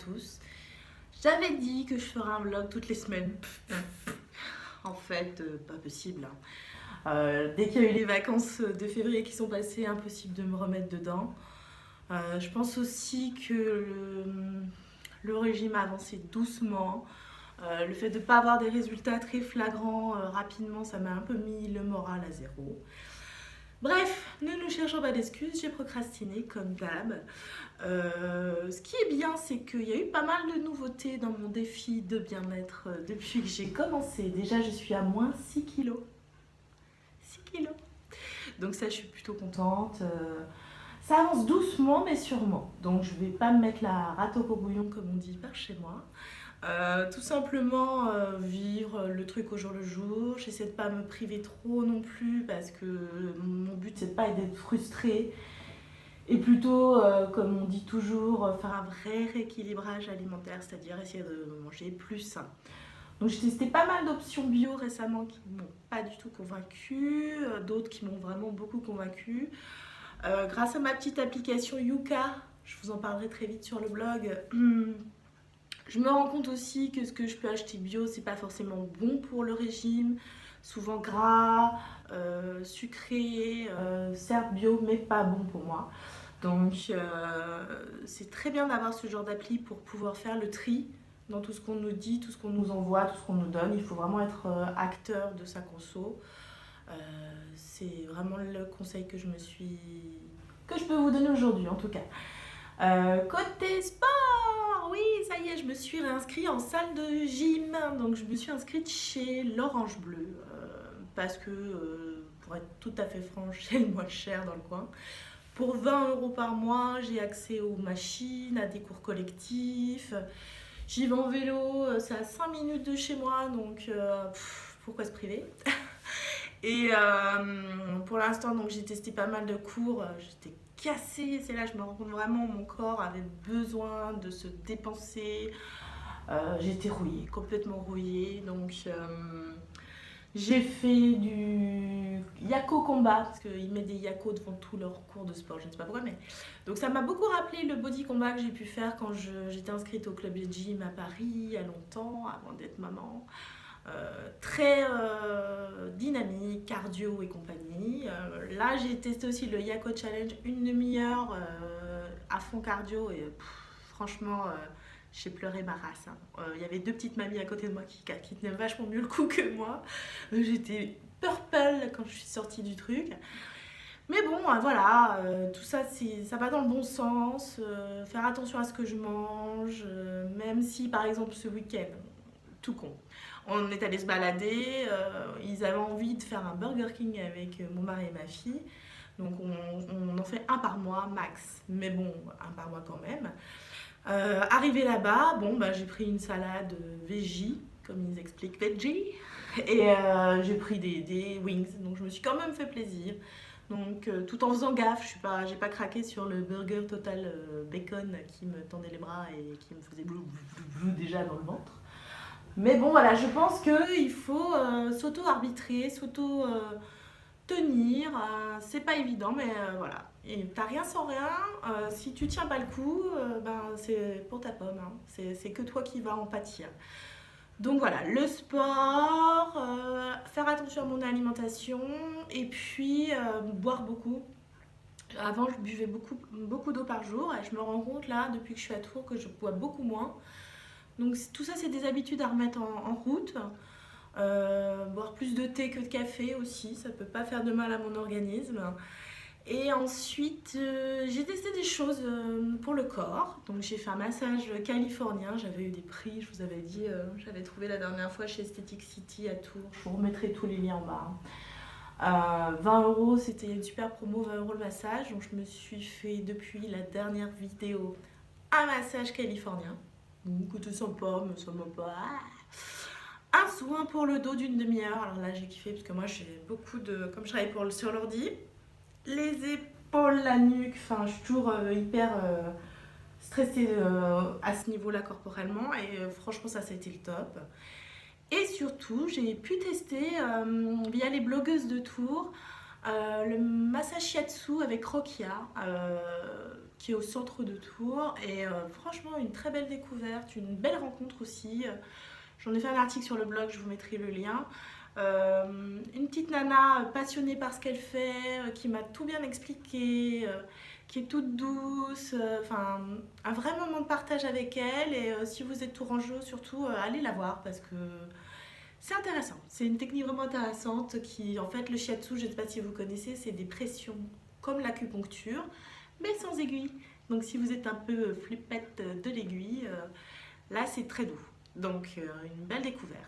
tous. J'avais dit que je ferais un vlog toutes les semaines. En fait, pas possible. Dès qu'il y a eu les vacances de février qui sont passées, impossible de me remettre dedans. Je pense aussi que le régime a avancé doucement. Le fait de ne pas avoir des résultats très flagrants rapidement, ça m'a un peu mis le moral à zéro. Bref, ne nous cherchons pas d'excuses, j'ai procrastiné comme d'hab. Ce qui est bien, c'est qu'il y a eu pas mal de nouveautés dans mon défi de bien-être depuis que j'ai commencé. Déjà, je suis à moins 6 kilos. 6 kilos. Donc ça, je suis plutôt contente. Ça avance doucement, mais sûrement. Donc je vais pas me mettre la rate au courbouillon, comme on dit par chez moi. Tout simplement vivre le truc au jour le jour. J'essaie de pas me priver trop non plus parce que mon but c'est de pas d'être frustrée et plutôt, comme on dit toujours, faire un vrai rééquilibrage alimentaire, c'est-à-dire essayer de manger plus sain. Donc j'ai testé pas mal d'options bio récemment qui m'ont pas du tout convaincue, d'autres qui m'ont vraiment beaucoup convaincue. Grâce à ma petite application Yuka, je vous en parlerai très vite sur le blog. Je me rends compte aussi que ce que je peux acheter bio, c'est pas forcément bon pour le régime. Souvent gras, sucré, certes bio, mais pas bon pour moi. Donc c'est très bien d'avoir ce genre d'appli pour pouvoir faire le tri dans tout ce qu'on nous dit, tout ce qu'on nous envoie, tout ce qu'on nous donne. Il faut vraiment être acteur de sa conso. C'est vraiment le conseil que je peux vous donner aujourd'hui en tout cas. Côté sport, oui, ça y est, je me suis réinscrite en salle de gym. Donc je me suis inscrite chez l'Orange Bleu parce que, pour être tout à fait franche, c'est le moins cher dans le coin. Pour 20 € par mois, j'ai accès aux machines, à des cours collectifs. J'y vais en vélo, c'est à 5 minutes de chez moi, donc pourquoi se priver? Et pour l'instant, donc j'ai testé pas mal de cours, j'étais cassée, c'est là je me rends compte vraiment mon corps avait besoin de se dépenser. J'étais rouillée, complètement rouillée, donc j'ai fait du Yako Combat, parce qu'ils mettent des Yako devant tous leurs cours de sport, je ne sais pas pourquoi, mais... Donc ça m'a beaucoup rappelé le body combat que j'ai pu faire quand j'étais inscrite au club de gym à Paris, il y a longtemps, avant d'être maman. Très dynamique, cardio et compagnie. Là, j'ai testé aussi le Yako Challenge, une demi-heure à fond cardio et franchement, j'ai pleuré ma race. Il y avait deux petites mamies à côté de moi qui tenaient vachement mieux le coup que moi. J'étais purple quand je suis sortie du truc. Mais bon, voilà, tout ça, ça va dans le bon sens. Faire attention à ce que je mange, même si par exemple ce week-end, tout con, on est allé se balader, ils avaient envie de faire un Burger King avec mon mari et ma fille. Donc on en fait un par mois max, mais bon, un par mois quand même. Arrivé là-bas, bon, bah, j'ai pris une salade veggie, comme ils expliquent veggie, et j'ai pris des wings, donc je me suis quand même fait plaisir. Donc tout en faisant gaffe, j'ai pas craqué sur le burger total bacon qui me tendait les bras et qui me faisait blou, blou, blou, déjà dans le ventre. Mais bon voilà, je pense qu'il faut s'auto-arbitrer, s'auto-tenir. C'est pas évident, mais voilà. Et t'as rien sans rien. Si tu tiens pas le coup, ben, c'est pour ta pomme. Hein. C'est que toi qui vas en pâtir. Donc voilà, le sport, faire attention à mon alimentation et puis boire beaucoup. Avant, je buvais beaucoup d'eau par jour et je me rends compte là, depuis que je suis à Tours, que je bois beaucoup moins. Donc tout ça, c'est des habitudes à remettre en route. Boire plus de thé que de café aussi, ça peut pas faire de mal à mon organisme. Et ensuite, j'ai testé des choses pour le corps. Donc j'ai fait un massage californien, j'avais eu des prix, je vous avais dit, j'avais trouvé la dernière fois chez Aesthetic City à Tours. Je vous remettrai tous les liens en bas. 20 €, c'était une super promo, 20 € le massage. Donc je me suis fait depuis la dernière vidéo un massage californien. Donc c'était sympa, mais ça m'a pas... Un soin pour le dos d'une demi-heure. Alors là j'ai kiffé parce que moi j'ai beaucoup de... Comme je travaille sur l'ordi, les épaules, la nuque, enfin je suis toujours hyper stressée à ce niveau-là corporellement et franchement ça a été le top. Et surtout j'ai pu tester via les blogueuses de Tours le massage shiatsu avec Rokia. qui est au centre de Tours. Et franchement, une très belle découverte, une belle rencontre aussi. J'en ai fait un article sur le blog, je vous mettrai le lien. Une petite nana passionnée par ce qu'elle fait, qui m'a tout bien expliqué, qui est toute douce, enfin un vrai moment de partage avec elle. Et si vous êtes tourangeau, surtout allez la voir parce que c'est intéressant. C'est une technique vraiment intéressante qui, en fait, le shiatsu, je ne sais pas si vous connaissez, c'est des pressions comme l'acupuncture, mais sans aiguille. Donc si vous êtes un peu flippette de l'aiguille, là c'est très doux. Donc une belle découverte.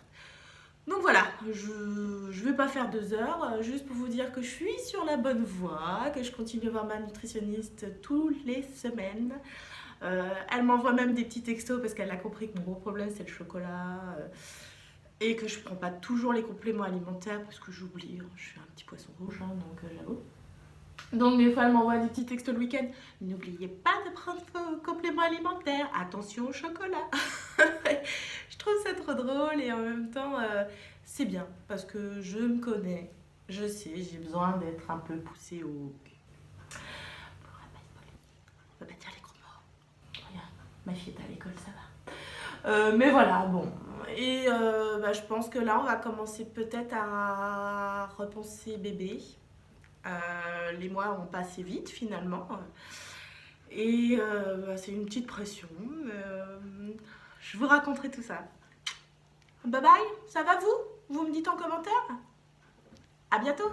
Donc voilà, je ne vais pas faire 2 heures, juste pour vous dire que je suis sur la bonne voie, que je continue à voir ma nutritionniste toutes les semaines. Elle m'envoie même des petits textos parce qu'elle a compris que mon gros problème c'est le chocolat et que je prends pas toujours les compléments alimentaires parce que j'oublie, je suis un petit poisson rouge, hein, donc j'avoue. Donc des fois elle m'envoie des petits textos le week-end. N'oubliez pas de prendre vos compléments alimentaires, attention au chocolat. Je trouve ça trop drôle et en même temps c'est bien parce que je me connais, je sais, j'ai besoin d'être un peu poussée au... On va pas dire les gros mots. Regarde, ma fille est à l'école, ça va. Mais voilà, bon. Et je pense que là on va commencer peut-être à repenser bébé. Les mois ont passé vite finalement. Et c'est une petite pression. Je vous raconterai tout ça. Bye bye, ça va vous? Vous me dites en commentaire? À bientôt!